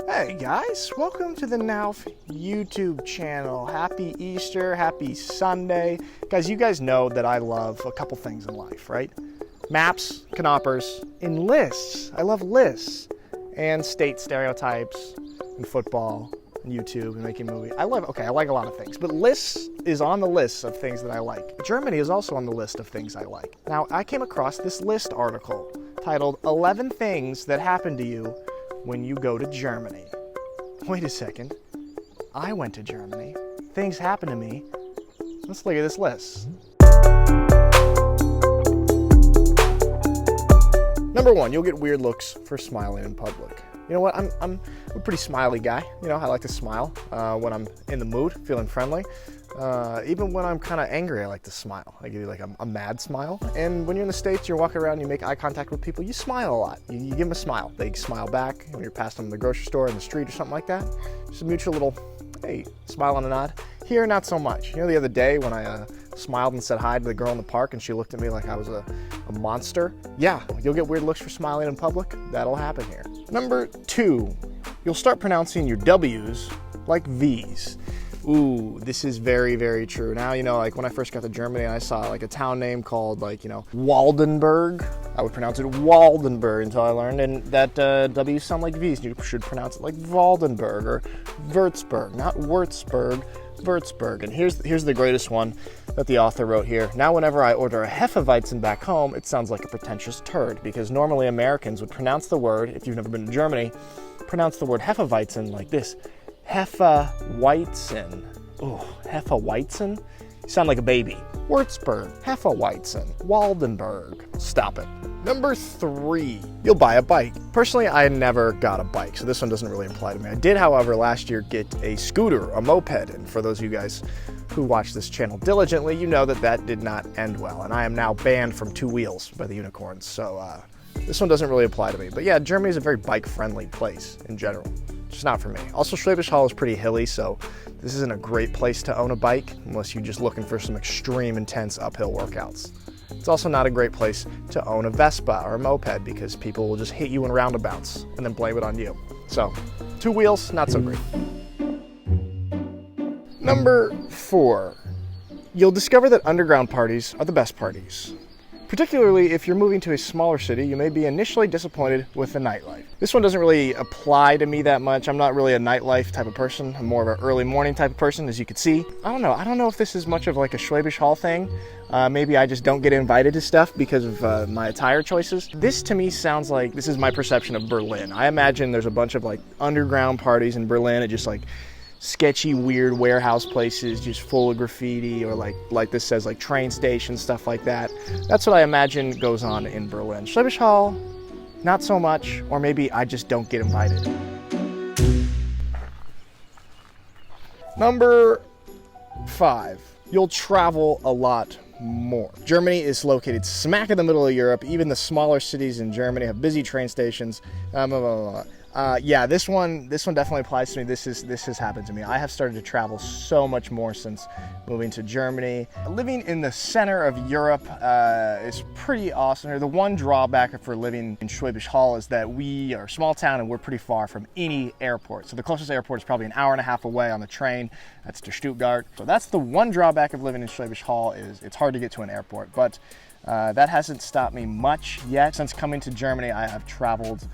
Hey guys, welcome to the NALF YouTube channel. Happy Easter, happy Sunday. Guys, you guys know that I love a couple things in life, right? Maps, canoppers, and lists. I love lists. And state stereotypes, and football, and YouTube, and making movies. I like a lot of things, but lists is on the list of things that I like. Germany is also on the list of things I like. Now, I came across this list article titled 11 Things That Happen to You When You Go to Germany. Wait a second. I went to Germany. Things happen to me. Let's look at this list. Number 1, you'll get weird looks for smiling in public. You know what? I'm a pretty smiley guy. You know, I like to smile when I'm in the mood, feeling friendly. Even when I'm kind of angry, I like to smile. I give you like a mad smile. And when you're in the States, you're walking around, you make eye contact with people, you smile a lot. You give them a smile. They smile back when you're passing them in the grocery store, in the street, or something like that. Just a mutual little, hey, smile and a nod. Here, not so much. You know, the other day when I smiled and said hi to the girl in the park and she looked at me like I was a monster? Yeah, you'll get weird looks for smiling in public. That'll happen here. Number 2, you'll start pronouncing your W's like V's. Ooh, this is very, very true. Now, you know, like when I first got to Germany and I saw like a town name called like, you know, Waldenberg, I would pronounce it Waldenberg until I learned and that W's sound like V's. You should pronounce it like Waldenberg or Würzburg, not Würzburg, Würzburg. And here's the greatest one that the author wrote here. Now, whenever I order a Hefeweizen back home, it sounds like a pretentious turd because normally Americans would pronounce the word, if you've never been to Germany, pronounce the word Hefeweizen like this. Hefeweizen. Oh, Hefeweizen? You sound like a baby. Würzburg, Hefeweizen, Waldenberg. Stop it. Number 3, you'll buy a bike. Personally, I never got a bike, so this one doesn't really apply to me. I did, however, last year get a scooter, a moped, and for those of you guys who watch this channel diligently, you know that that did not end well, and I am now banned from 2 wheels by the unicorns, so this one doesn't really apply to me. But yeah, Germany is a very bike-friendly place in general. Just not for me. Also, Schwäbisch Hall is pretty hilly, so this isn't a great place to own a bike unless you're just looking for some extreme, intense uphill workouts. It's also not a great place to own a Vespa or a moped because people will just hit you in roundabouts and then blame it on you. So, 2 wheels, not so great. Number 4, you'll discover that underground parties are the best parties. Particularly if you're moving to a smaller city, you may be initially disappointed with the nightlife. This one doesn't really apply to me that much. I'm not really a nightlife type of person. I'm more of an early morning type of person, as you can see. I don't know if this is much of like a Schwäbisch Hall thing. Maybe I just don't get invited to stuff because of my attire choices. This to me sounds like, this is my perception of Berlin. I imagine there's a bunch of like underground parties in Berlin. It just like sketchy, weird warehouse places just full of graffiti, or like this says, like train stations, stuff like that. That's what I imagine goes on in Berlin. Schwäbisch Hall, not so much, or maybe I just don't get invited. Number 5, you'll travel a lot more. Germany is located smack in the middle of Europe. Even the smaller cities in Germany have busy train stations. Yeah, this one definitely applies to me. This has happened to me. I have started to travel so much more since moving to Germany. Living in the center of Europe is pretty awesome. The one drawback for living in Schwäbisch Hall is that we are a small town and we're pretty far from any airport. So the closest airport is probably an hour and a half away on the train. That's to Stuttgart. So that's the one drawback of living in Schwäbisch Hall, is it's hard to get to an airport. But that hasn't stopped me much yet. Since coming to Germany, I have traveled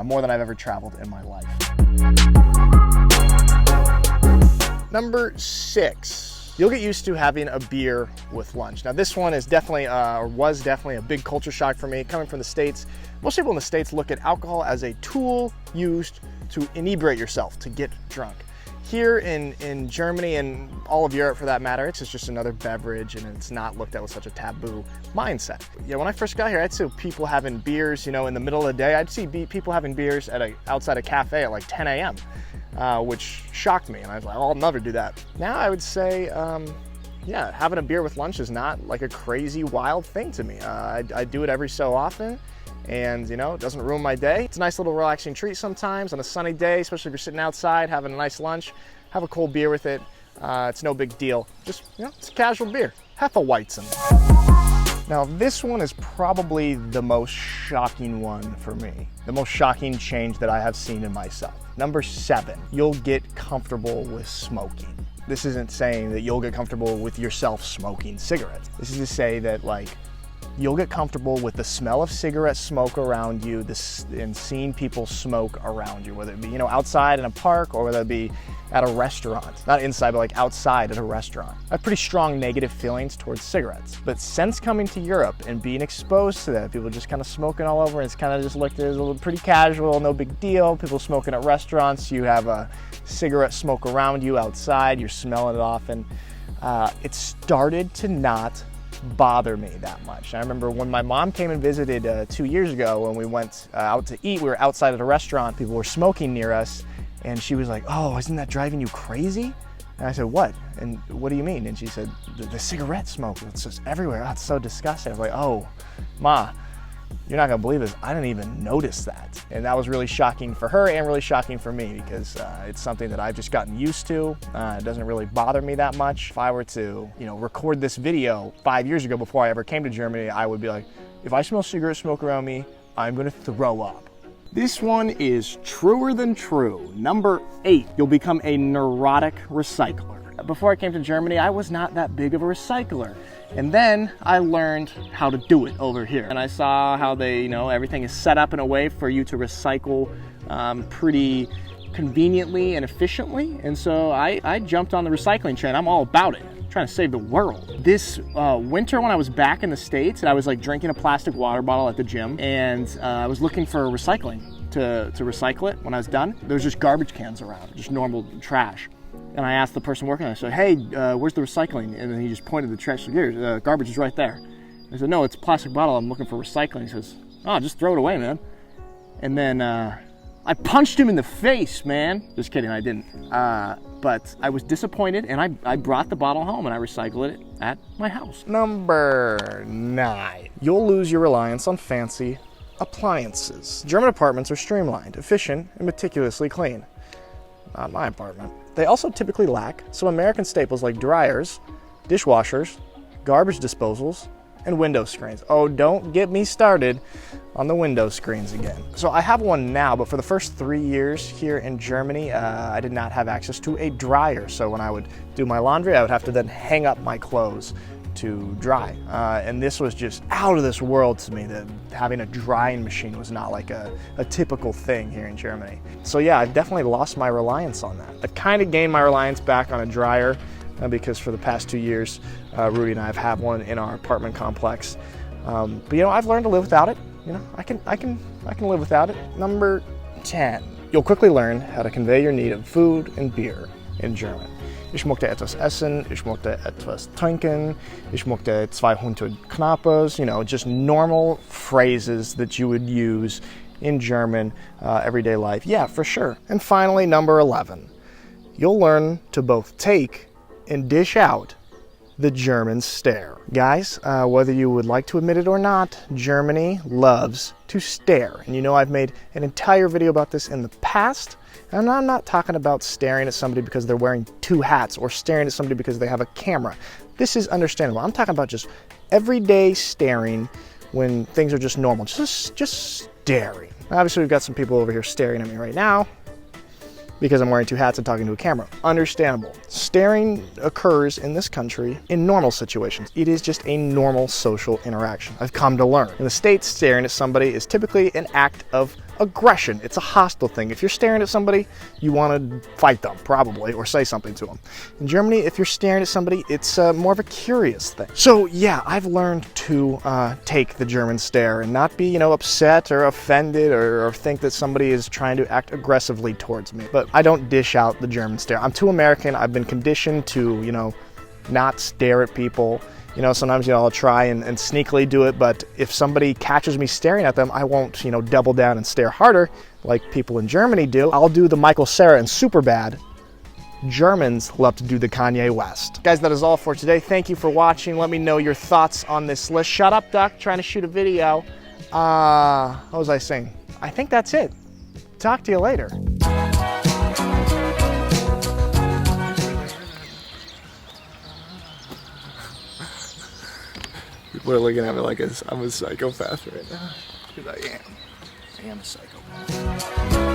more than I've ever traveled in my life. Number 6, you'll get used to having a beer with lunch. Now this one is definitely, or was definitely a big culture shock for me. Coming from the States, most people in the States look at alcohol as a tool used to inebriate yourself, to get drunk. Here in Germany and all of Europe for that matter, it's just another beverage and it's not looked at with such a taboo mindset. Yeah, when I first got here, I'd see people having beers, you know, in the middle of the day. I'd see people having beers at outside a cafe at like 10 a.m., which shocked me. And I was like, oh, I'll never do that. Now I would say, yeah, having a beer with lunch is not like a crazy, wild thing to me. I do it every so often. And, you know, it doesn't ruin my day. It's a nice little relaxing treat sometimes on a sunny day, especially if you're sitting outside having a nice lunch. Have a cold beer with it. It's no big deal. Just, you know, it's a casual beer. Hefeweizen. Now, this one is probably the most shocking one for me. The most shocking change that I have seen in myself. Number 7, you'll get comfortable with smoking. This isn't saying that you'll get comfortable with yourself smoking cigarettes. This is to say that, like, you'll get comfortable with the smell of cigarette smoke around you and seeing people smoke around you, whether it be, outside in a park or whether it be at a restaurant. Not inside, but like outside at a restaurant. I have pretty strong negative feelings towards cigarettes. But since coming to Europe and being exposed to that, people just kind of smoking all over, and it's kind of just looked at as a little pretty casual, no big deal. People smoking at restaurants, you have a cigarette smoke around you outside, you're smelling it off, and it started to not bother me that much. I remember when my mom came and visited 2 years ago, when we went out to eat, we were outside at a restaurant, people were smoking near us, and she was like, "Oh, isn't that driving you crazy?" And I said, "What? And what do you mean?" And she said, the cigarette smoke, it's just everywhere. Oh, it's so disgusting. I was like, "Oh, Ma, you're not gonna believe this. I didn't even notice that." And that was really shocking for her and really shocking for me, because it's something that I've just gotten used to. It doesn't really bother me that much. If I were to, record this video 5 years ago before I ever came to Germany, I would be like, if I smell cigarette smoke around me, I'm gonna throw up. This one is truer than true. Number 8, you'll become a neurotic recycler. Before I came to Germany, I was not that big of a recycler. And then I learned how to do it over here. And I saw how they, everything is set up in a way for you to recycle pretty conveniently and efficiently. And so I jumped on the recycling train. I'm all about it. I'm trying to save the world. This winter, when I was back in the States, I was like drinking a plastic water bottle at the gym, and I was looking for recycling to recycle it when I was done. There was just garbage cans around, just normal trash. And I asked the person working on it, I said, "Hey, where's the recycling?" And then he just pointed the trash. Here, garbage is right there. I said, "No, it's a plastic bottle. I'm looking for recycling." He says, "Oh, just throw it away, man." And then I punched him in the face, man. Just kidding, I didn't. But I was disappointed, and I brought the bottle home and I recycled it at my house. Number 9, you'll lose your reliance on fancy appliances. German apartments are streamlined, efficient, and meticulously clean. Not my apartment. They also typically lack some American staples like dryers, dishwashers, garbage disposals, and window screens. Oh, don't get me started on the window screens again. So I have one now, but for the first 3 years here in Germany, I did not have access to a dryer. So when I would do my laundry, I would have to then hang up my clothes to dry. And this was just out of this world to me, that having a drying machine was not like a typical thing here in Germany. So yeah, I've definitely lost my reliance on that. I've kind of gained my reliance back on a dryer because for the past 2 years, Rudy and I have had one in our apartment complex. But I've learned to live without it. I can live without it. Number 10, you'll quickly learn how to convey your need of food and beer in German. Ich möchte etwas essen, ich möchte etwas trinken, ich möchte 200 Knappes, just normal phrases that you would use in German everyday life. Yeah, for sure. And finally, number 11, you'll learn to both take and dish out the German stare. Guys, whether you would like to admit it or not, Germany loves to stare. And I've made an entire video about this in the past. And I'm not talking about staring at somebody because they're wearing 2 hats or staring at somebody because they have a camera. This is understandable. I'm talking about just everyday staring when things are just normal, just staring. Obviously, we've got some people over here staring at me right now because I'm wearing 2 hats and talking to a camera. Understandable. Staring occurs in this country in normal situations. It is just a normal social interaction. I've come to learn. In the States, staring at somebody is typically an act of aggression. It's a hostile thing. If you're staring at somebody, you want to fight them, probably, or say something to them. In Germany, if you're staring at somebody, it's more of a curious thing. So yeah, I've learned to take the German stare and not be, upset or offended or think that somebody is trying to act aggressively towards me. But I don't dish out the German stare. I'm too American. I've been conditioned to, not stare at people. Sometimes, I'll try and sneakily do it, but if somebody catches me staring at them, I won't, double down and stare harder like people in Germany do. I'll do the Michael Cera and Superbad. Germans love to do the Kanye West. Guys, that is all for today. Thank you for watching. Let me know your thoughts on this list. Shut up, Duck, trying to shoot a video. What was I saying? I think that's it. Talk to you later. People are looking at me like I'm a psychopath right now, because I am a psychopath.